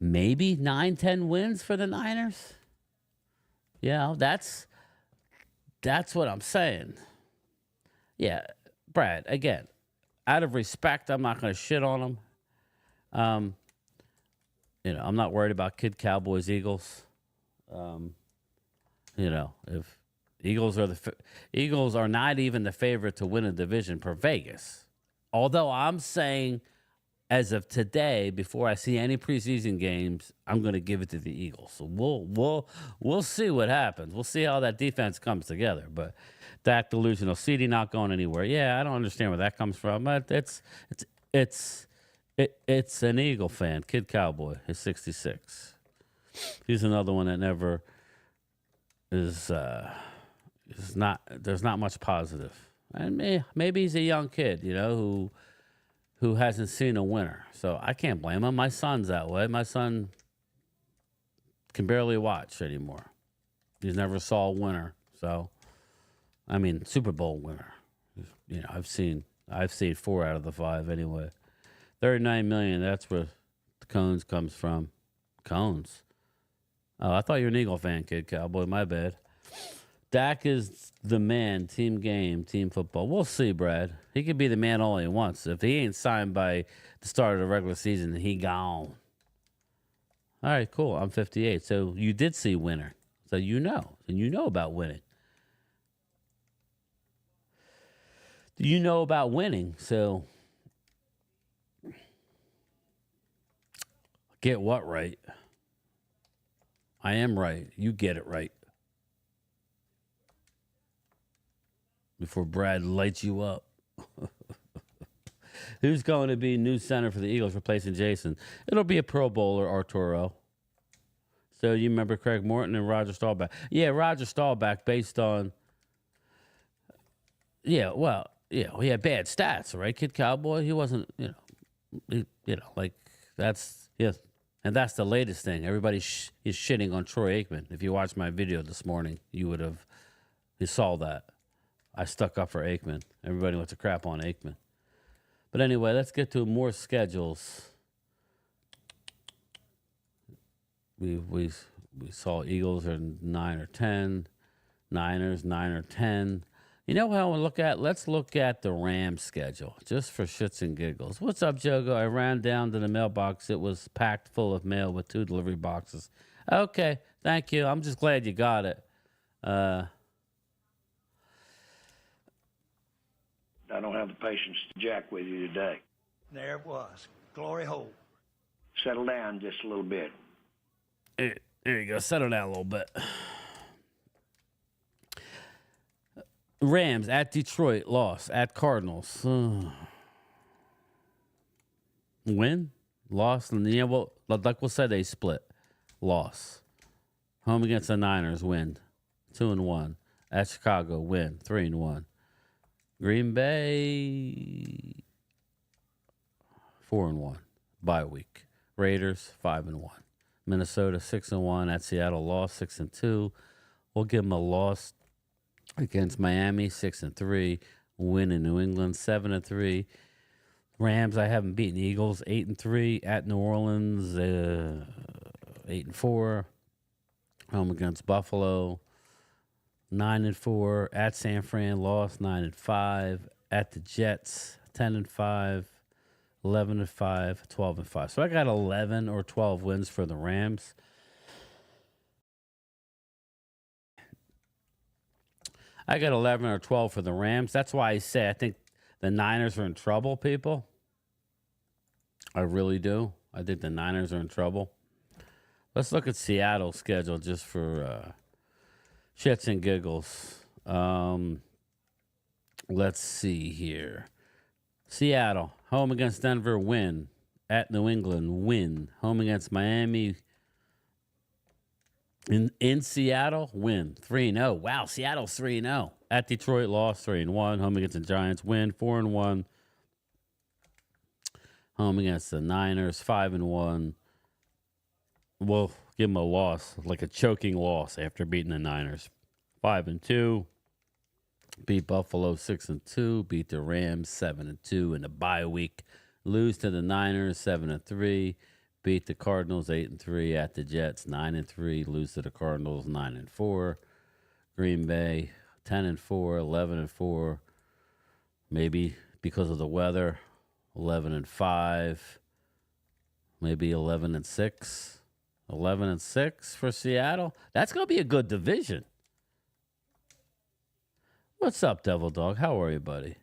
maybe 9-10 wins for the Niners. Yeah, that's what I'm saying. Yeah, Brad. Again, out of respect, I'm not going to shit on them. You know, I'm not worried about Kid Cowboys Eagles. You know, if Eagles are not even the favorite to win a division per Vegas. Although I'm saying, as of today, before I see any preseason games, I'm going to give it to the Eagles. So we'll see what happens. We'll see how that defense comes together. But that delusional CD not going anywhere. Yeah, I don't understand where that comes from. But it's an Eagle fan. Kid Cowboy is 66. He's another one that never is not. There's not much positive, and maybe he's a young kid, you know, who hasn't seen a winner. So I can't blame him. My son's that way. My son can barely watch anymore. He's never saw a winner. So, I mean, Super Bowl winner. You know, I've seen 4 out of the 5 anyway. 39 million. That's where the Cones comes from. Cones. Oh, I thought you were an Eagle fan, Kid Cowboy. My bad. Dak is the man. Team game, team football. We'll see, Brad. He could be the man all he wants. If he ain't signed by the start of the regular season, he gone. All right, cool. I'm 58. So you did see winner. So you know. And you know about winning. You know about winning. So get what right? I am right. You get it right. Before Brad lights you up. Who's going to be new center for the Eagles replacing Jason? It'll be a Pro Bowler, Arturo. So you remember Craig Morton and Roger Staubach? Yeah, Roger Staubach based on... Yeah, well, yeah, he had bad stats, right, Kid Cowboy? He wasn't, like, that's... Yes. And that's the latest thing. Everybody is shitting on Troy Aikman. If you watched my video this morning, you saw that. I stuck up for Aikman. Everybody went to crap on Aikman. But anyway, let's get to more schedules. We saw Eagles are 9 or 10, Niners 9 or 10. You know what I want to look at? Let's look at the Rams schedule, just for shits and giggles. What's up, Jogo? I ran down to the mailbox. It was packed full of mail with 2 delivery boxes. Okay, thank you. I'm just glad you got it. I don't have the patience to jack with you today. There it was. Glory hole. Settle down just a little bit. There you go. Settle down a little bit. Rams at Detroit, loss. At Cardinals, win, loss. And yeah, well, like we'll say, they split, loss. Home against the Niners, win, 2-1. At Chicago, win, 3-1. Green Bay, 4-1. Bye week. Raiders, 5-1. Minnesota, 6-1. At Seattle, loss, 6-2. We'll give them a loss against Miami, 6-3. Win in New England, 7-3. Rams, I haven't beaten. Eagles, 8-3. At New Orleans, 8-4. Home against Buffalo, 9-4. At San Fran, lost, 9-5. At the Jets, 10-5. 11-5, 12-5. So I got 11 or 12 wins for the Rams. I got 11 or 12 for the Rams. That's why I say I think the Niners are in trouble, people. I really do. I think the Niners are in trouble. Let's look at Seattle's schedule just for shits and giggles. Let's see here. Seattle, home against Denver, win. At New England, win. Home against Miami. In Seattle, win. 3-0. Wow, Seattle's 3-0. At Detroit, lost 3-1. Home against the Giants, win. 4-1. Home against the Niners, 5-1. We'll give them a loss, like a choking loss after beating the Niners. 5-2. Beat Buffalo 6-2. Beat the Rams 7-2 in the bye week. Lose to the Niners 7-3. Beat the Cardinals 8-3 at the Jets 9-3. Lose to the Cardinals 9-4. Green Bay 10-4, 11-4. Maybe because of the weather 11-5. Maybe 11-6. 11-6 for Seattle. That's going to be a good division. What's up, Devil Dog? How are you, buddy?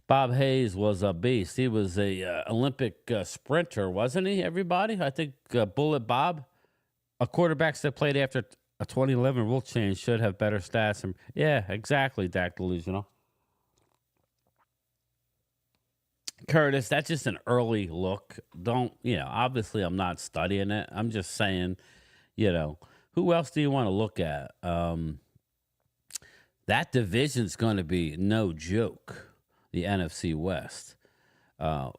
Bob Hayes was a beast. He was a Olympic sprinter, wasn't he, everybody? I think Bullet Bob, a quarterbacks that played after a 2011 rule change should have better stats. And yeah, exactly, Dak Delusional. Curtis, that's just an early look. Obviously I'm not studying it. I'm just saying, who else do you want to look at? That division's going to be no joke. The NFC West. How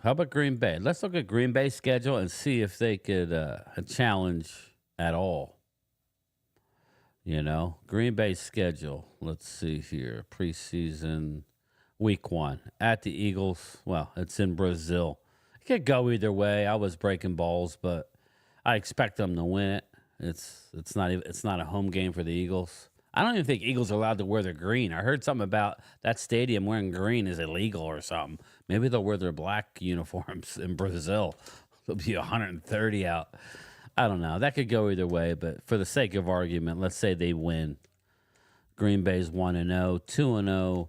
about Green Bay? Let's look at Green Bay's schedule and see if they could challenge at all. Green Bay's schedule. Let's see here. Preseason, week 1 at the Eagles. Well, it's in Brazil. It could go either way. I was breaking balls, but I expect them to win it. It's not a home game for the Eagles. I don't even think Eagles are allowed to wear their green. I heard something about that stadium wearing green is illegal or something. Maybe they'll wear their black uniforms in Brazil. There'll be 130 out. I don't know. That could go either way, but for the sake of argument, let's say they win. Green Bay's 1-0, 2-0,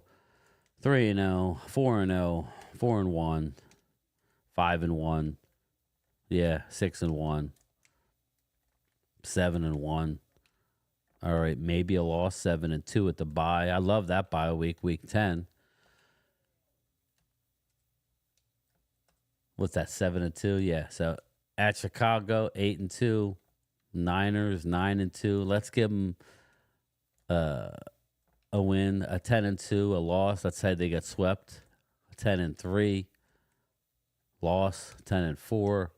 3-0, 4-0, 4-1, 5-1. Yeah, 6-1, 7-1. All right, maybe a loss, 7-2 at the bye. I love that bye week, week 10. What's that, 7-2? Yeah, so at Chicago, 8-2. Niners, 9-2. Let's give them a win, a 10-2, a loss. Let's say they get swept, 10-3. Loss, 10-4.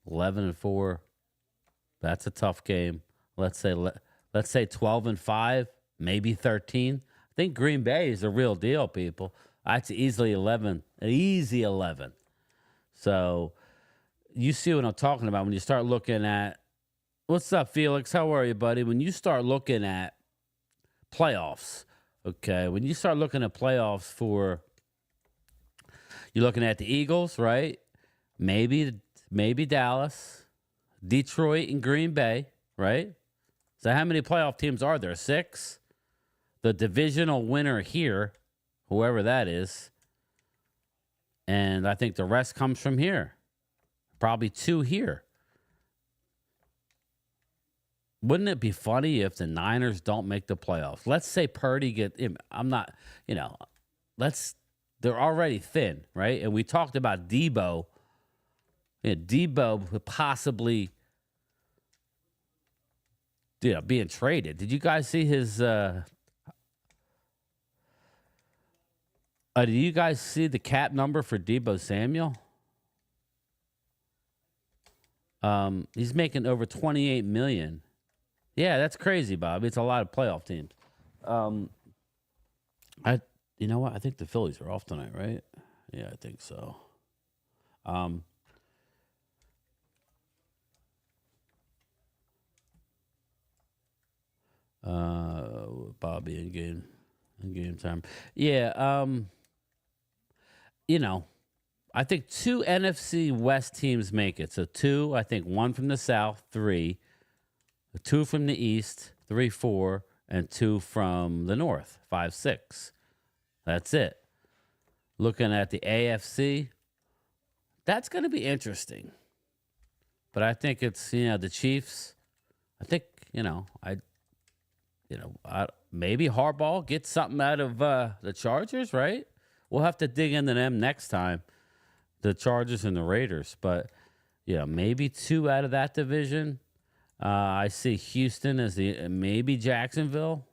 11-4. That's a tough game. Let's say 12-5, maybe 13. I think Green Bay is the real deal, people. That's easily 11, an easy 11. So you see what I'm talking about when you start looking at. What's up, Felix? How are you, buddy? When you start looking at playoffs, okay. When you start looking at playoffs you're looking at the Eagles, right? Maybe Dallas, Detroit, and Green Bay, right? So how many playoff teams are there? 6? The divisional winner here, whoever that is. And I think the rest comes from here. Probably 2 here. Wouldn't it be funny if the Niners don't make the playoffs? Let's say Purdy they're already thin, right? And we talked about Debo. Debo would possibly being traded. Did you guys see his did you guys see the cap number for Debo Samuel? He's making over $28 million. Yeah, that's crazy, Bob. It's a lot of playoff teams. You know what? I think the Phillies are off tonight, right? Yeah, I think so. Bobby in game. Game time. Yeah. You know, I think 2 NFC West teams make it. So 2, I think 1 from the South, 3, 2 from the East, 3, 4, and 2 from the North, 5, 6. That's it. Looking at the AFC, that's going to be interesting. But I think it's, the Chiefs. I think, maybe Harbaugh gets something out of the Chargers, right? We'll have to dig into them next time, the Chargers and the Raiders. But, maybe 2 out of that division. I see Houston as maybe Jacksonville.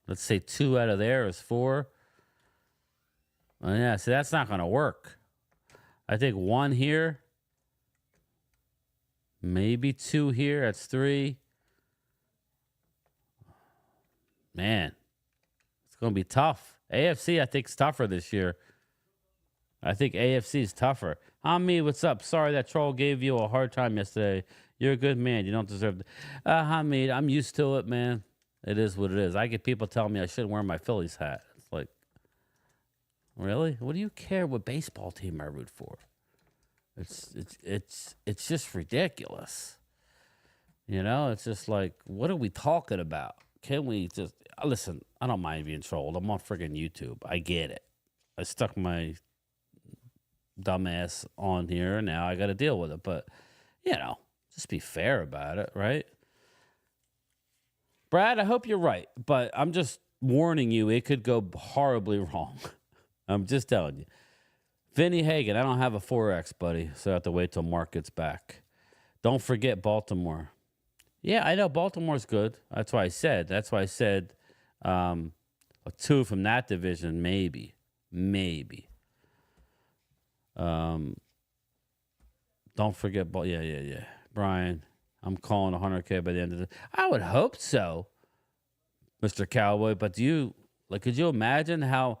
Let's say 2 out of there is 4. So that's not going to work. I think 1 here, maybe 2 here. That's 3. Man, it's going to be tough. AFC, I think, is tougher this year. I think AFC is tougher. Hamid, what's up? Sorry that troll gave you a hard time yesterday. You're a good man. You don't deserve it. Hamid, I'm used to it, man. It is what it is. I get people telling me I shouldn't wear my Phillies hat. It's like, really? What do you care what baseball team I root for? It's just ridiculous. It's just like, what are we talking about? Can we just listen? I don't mind being trolled. I'm on friggin' YouTube. I get it. I stuck my dumbass on here, and now I got to deal with it. But just be fair about it, right? Brad, I hope you're right, but I'm just warning you, it could go horribly wrong. I'm just telling you. Vinny Hagan, I don't have a 4X, buddy, so I have to wait till Mark gets back. Don't forget Baltimore. Yeah, I know Baltimore's good. That's why I said 2 from that division, maybe. Don't forget, yeah. Brian, I'm calling 100K by the end of the. I would hope so, Mr. Cowboy. But could you imagine how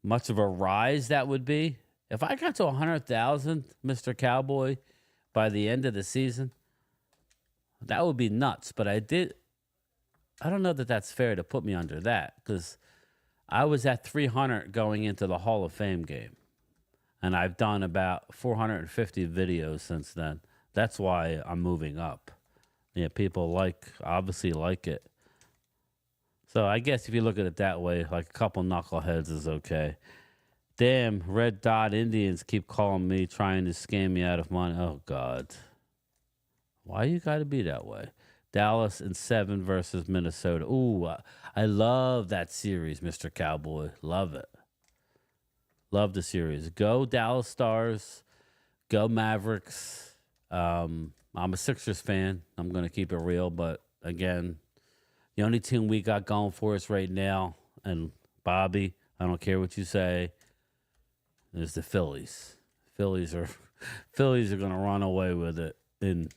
much of a rise that would be if I got to 100,000, Mr. Cowboy, by the end of the season? That would be nuts. But I don't know that that's fair to put me under that because I was at 300 going into the Hall of Fame game, and I've done about 450 videos since then. That's why I'm moving up. Yeah, people obviously like it. So I guess if you look at it that way, like a couple knuckleheads is okay. Damn, Red Dot Indians keep calling me, trying to scam me out of money. Oh, God. Why you got to be that way? Dallas in 7 versus Minnesota. Ooh, I love that series, Mr. Cowboy. Love it. Love the series. Go Dallas Stars. Go Mavericks. I'm a Sixers fan. I'm going to keep it real. But, again, the only team we got going for us right now, and Bobby, I don't care what you say, is the Phillies. Phillies are going to run away with it. And,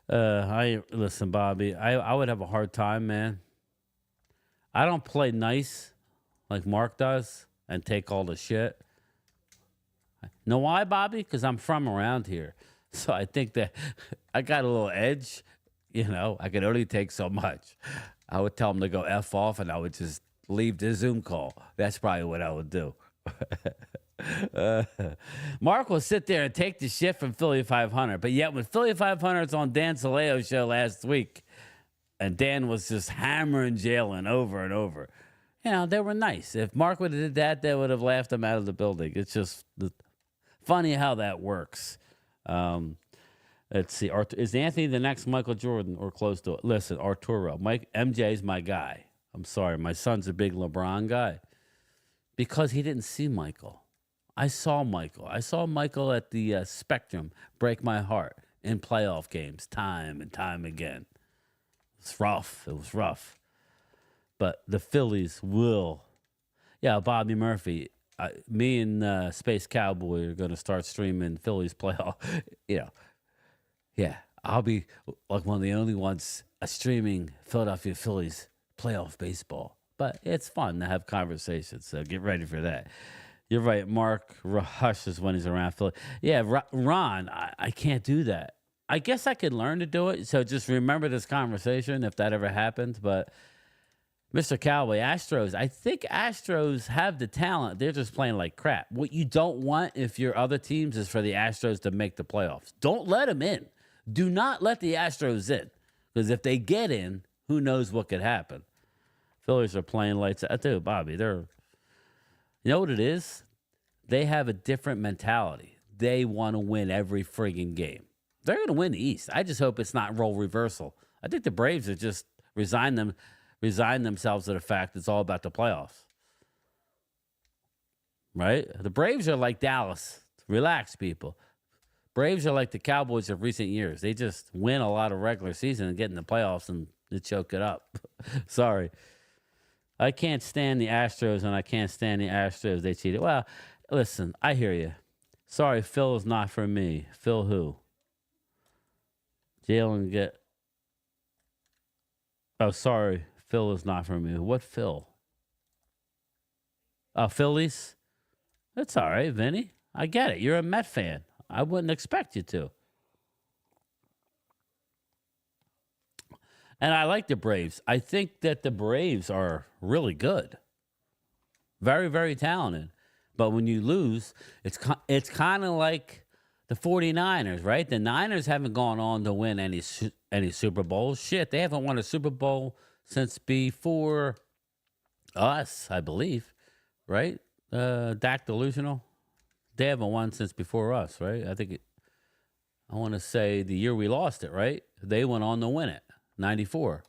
listen, Bobby, I would have a hard time, man. I don't play nice like Mark does and take all the shit. Know why, Bobby? Because I'm from around here. So I think that I got a little edge. I can only take so much. I would tell him to go F off and I would just leave the Zoom call. That's probably what I would do. Mark will sit there and take the shit from Philly 500. But yet when Philly 500's on Dan Saleo's show last week, and Dan was just hammering Jalen over and over, they were nice. If Mark would have did that, they would have laughed him out of the building. It's just funny how that works. Let's see. Is Anthony the next Michael Jordan or close to it? Listen, Arturo. MJ's my guy. I'm sorry. My son's a big LeBron guy because he didn't see Michael. I saw Michael. I saw Michael at the Spectrum break my heart in playoff games time and time again. It's rough. It was rough. But the Phillies will. Yeah, Bobby Murphy. Me and Space Cowboy are going to start streaming Phillies playoff. Yeah, I'll be like one of the only ones streaming Philadelphia Phillies playoff baseball. But it's fun to have conversations, so get ready for that. You're right, Mark hushes when he's around Philly. Yeah, Ron, I can't do that. I guess I could learn to do it. So just remember this conversation if that ever happens. But Mr. Cowboy, Astros, I think Astros have the talent. They're just playing like crap. What you don't want if you're other teams is for the Astros to make the playoffs. Don't let them in. Do not let the Astros in. Because if they get in, who knows what could happen. Phillies are playing lights out. Dude, Bobby, you know what it is? They have a different mentality. They want to win every friggin' game. They're going to win the East. I just hope it's not role reversal. I think the Braves have just resigned themselves to the fact it's all about the playoffs. Right? The Braves are like Dallas. Relax, people. Braves are like the Cowboys of recent years. They just win a lot of regular season and get in the playoffs and they choke it up. Sorry. I can't stand the Astros, and I can't stand the Astros. They cheated. Well, listen, I hear you. Sorry, Phil is not for me. Phil who? Jalen get... Oh, sorry. Phil is not for me. What Phil? Phillies? That's all right, Vinny. I get it. You're a Met fan. I wouldn't expect you to. And I like the Braves. I think that the Braves are really good. Very, very talented. But when you lose, it's kind of like the 49ers, right? The Niners haven't gone on to win any Super Bowls. Shit, they haven't won a Super Bowl since before us, I believe, right? Dak Delusional. They haven't won since before us, right? I want to say the year we lost it, right? They went on to win it. 94.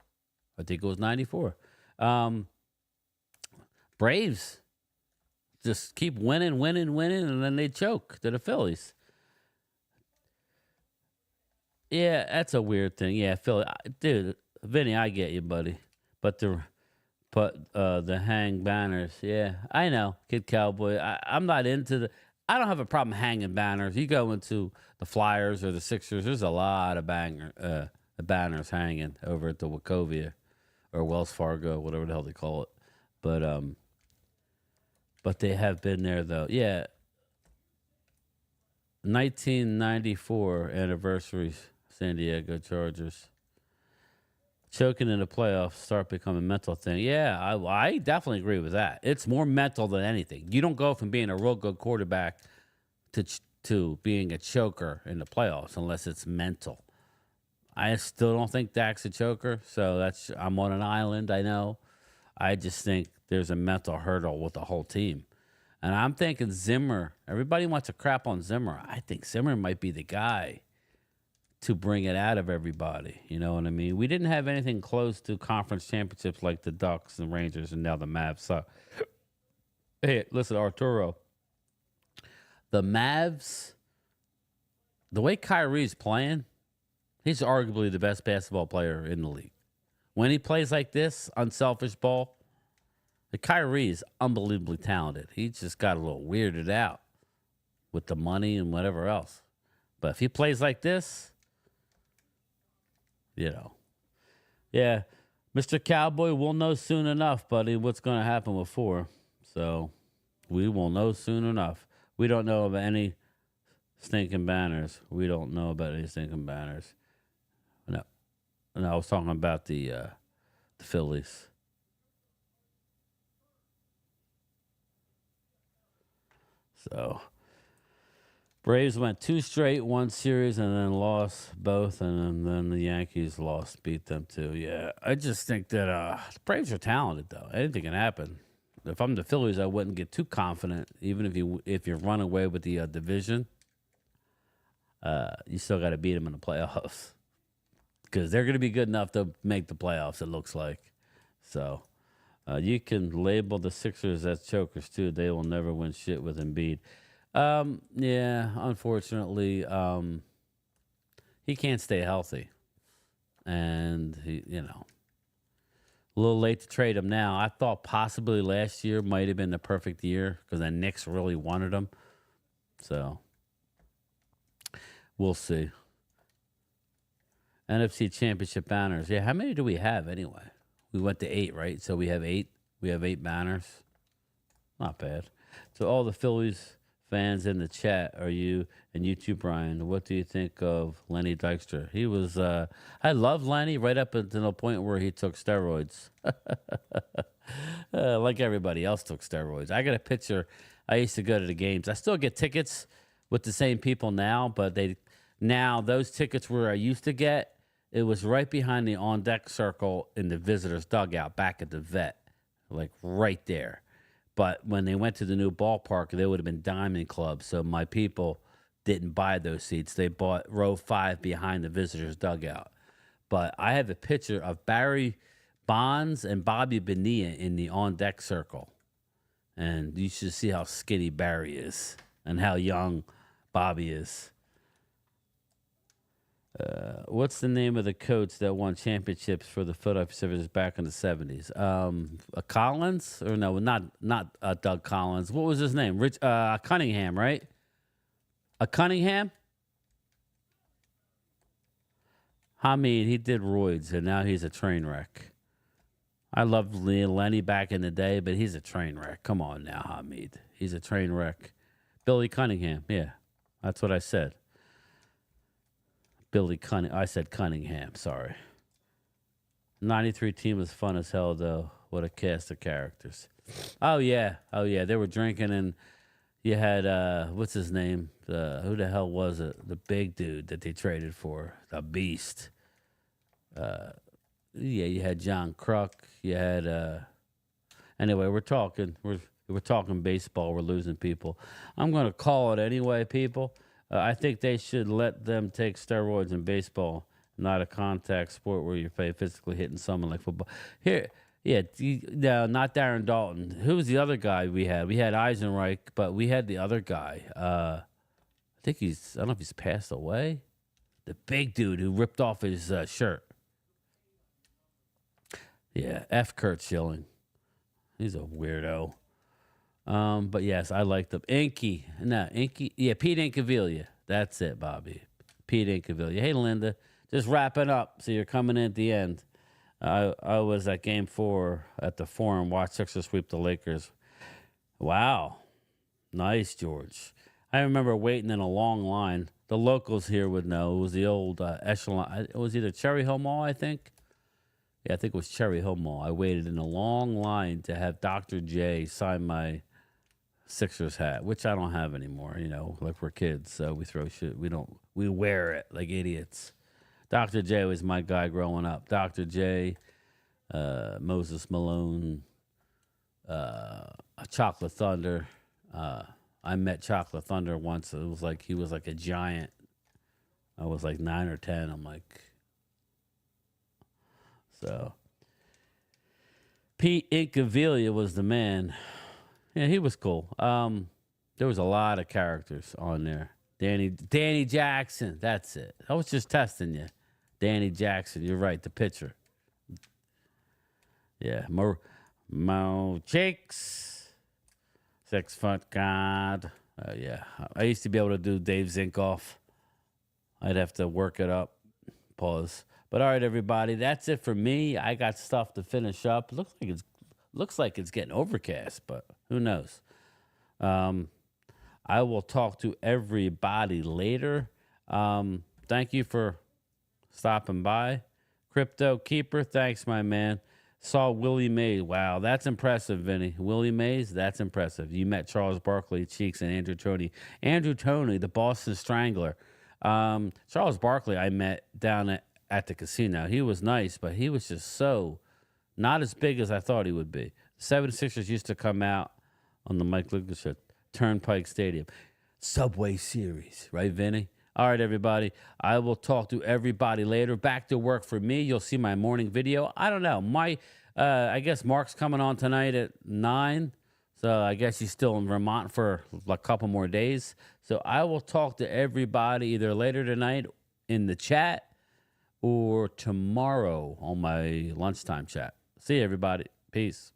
I think it was 94. Braves just keep winning, and then they choke to the Phillies. Yeah, that's a weird thing. Yeah, Philly. Dude, Vinny, I get you, buddy. But the hang banners, yeah, I know. Kid Cowboy. I'm not into I don't have a problem hanging banners. You go into the Flyers or the Sixers, there's a lot of banners hanging over at the Wachovia or Wells Fargo, whatever the hell they call it. But they have been there though. Yeah. 1994 anniversary, San Diego Chargers. Choking in the playoffs start becoming a mental thing. Yeah, I definitely agree with that. It's more mental than anything. You don't go from being a real good quarterback to being a choker in the playoffs unless it's mental. I still don't think Dak's a choker, so I'm on an island, I know. I just think there's a mental hurdle with the whole team. And I'm thinking Zimmer. Everybody wants to crap on Zimmer. I think Zimmer might be the guy to bring it out of everybody. You know what I mean? We didn't have anything close to conference championships like the Ducks and Rangers and now the Mavs. So, hey, listen, Arturo. The Mavs, the way Kyrie's playing, he's arguably the best basketball player in the league. When he plays like this, unselfish ball, the Kyrie is unbelievably talented. He just got a little weirded out with the money and whatever else. But if he plays like this, you know. Yeah, Mr. Cowboy, we'll know soon enough, buddy, what's going to happen with 4. So we will know soon enough. We don't know about any stinking banners. No, I was talking about the Phillies. So Braves went 2 straight, 1 series, and then lost both, and then the Yankees beat them too. Yeah, I just think that the Braves are talented, though. Anything can happen. If I'm the Phillies, I wouldn't get too confident, even if you run away with the division. You still got to beat them in the playoffs because they're going to be good enough to make the playoffs, it looks like. So you can label the Sixers as chokers, too. They will never win shit with Embiid. Yeah, unfortunately, he can't stay healthy. And, a little late to trade him now. I thought possibly last year might have been the perfect year because the Knicks really wanted him. So, we'll see. NFC Championship banners. Yeah, how many do we have anyway? We went to 8, right? So we have 8. We have 8 banners. Not bad. So all the Phillies fans in the chat are you, and you too, Brian. What do you think of Lenny Dykstra? He was, I love Lenny right up until the point where he took steroids. Like everybody else took steroids. I got a picture. I used to go to the games. I still get tickets with the same people now, but now those tickets where I used to get, it was right behind the on deck circle in the visitors dugout back at the vet, like right there. But when they went to the new ballpark, they would have been Diamond Club. So my people didn't buy those seats. They bought row 5 behind the visitors dugout. But I have a picture of Barry Bonds and Bobby Bonilla in the on deck circle. And you should see how skinny Barry is and how young Bobby is. What's the name of the coach that won championships for the Philadelphia 76ers back in the 70s? Collins? Or no, not Doug Collins. What was his name? Cunningham, right? Cunningham? Hamid, he did roids, and now he's a train wreck. I loved Lenny back in the day, but he's a train wreck. Come on now, Hamid. He's a train wreck. Billy Cunningham, yeah. That's what I said. I said Cunningham, sorry. 93 team was fun as hell, though. What a cast of characters. Oh, yeah. They were drinking, and you had, what's his name? Who the hell was it? The big dude that they traded for. The Beast. You had John Kruk. You had, anyway, we're talking baseball. We're losing people. I'm going to call it anyway, people. I think they should let them take steroids in baseball, not a contact sport where you're physically hitting someone like football. No, not Darren Dalton. Who was the other guy we had? We had Eisenreich, but we had the other guy. I don't know if he's passed away. The big dude who ripped off his shirt. Yeah, F. Kurt Schilling. He's a weirdo. But yes, I liked him. Inky. Yeah, Pete Incaviglia. That's it, Bobby. Pete Incaviglia. Hey, Linda. Just wrapping up. So you're coming in at the end. I was at Game 4 at the Forum. Watched Sixers sweep the Lakers. Wow. Nice, George. I remember waiting in a long line. The locals here would know. It was the old Echelon. It was either Cherry Hill Mall, I think. Yeah, I think it was Cherry Hill Mall. I waited in a long line to have Dr. J sign my Sixers hat, which I don't have anymore, like we're kids, so we throw shit. We wear it like idiots. Dr. J was my guy growing up. Dr. J, Moses Malone, Chocolate Thunder. I met Chocolate Thunder once. It was like he was like a giant. I was like 9 or 10. I'm like, so Pete Incaviglia was the man. Yeah, he was cool. There was a lot of characters on there. Danny Jackson. That's it. I was just testing you. Danny Jackson. You're right. The pitcher. Yeah. Mo Cheeks. 6 foot God. Yeah. I used to be able to do Dave Zinkoff. I'd have to work it up. Pause. But all right, everybody. That's it for me. I got stuff to finish up. Looks like it's getting overcast, but who knows? I will talk to everybody later. Thank you for stopping by. Crypto Keeper, thanks, my man. Saw Willie Mays. Wow, that's impressive, Vinny. Willie Mays, that's impressive. You met Charles Barkley, Cheeks, and Andrew Toney. Andrew Toney, the Boston Strangler. Charles Barkley I met down at the casino. He was nice, but he was just so not as big as I thought he would be. The 76ers used to come out on the Mike Lucas at Turnpike Stadium. Subway Series, right, Vinny? All right, everybody. I will talk to everybody later. Back to work for me. You'll see my morning video. I don't know. I guess Mark's coming on tonight at 9. So I guess he's still in Vermont for a couple more days. So I will talk to everybody either later tonight in the chat or tomorrow on my lunchtime chat. See you, everybody. Peace.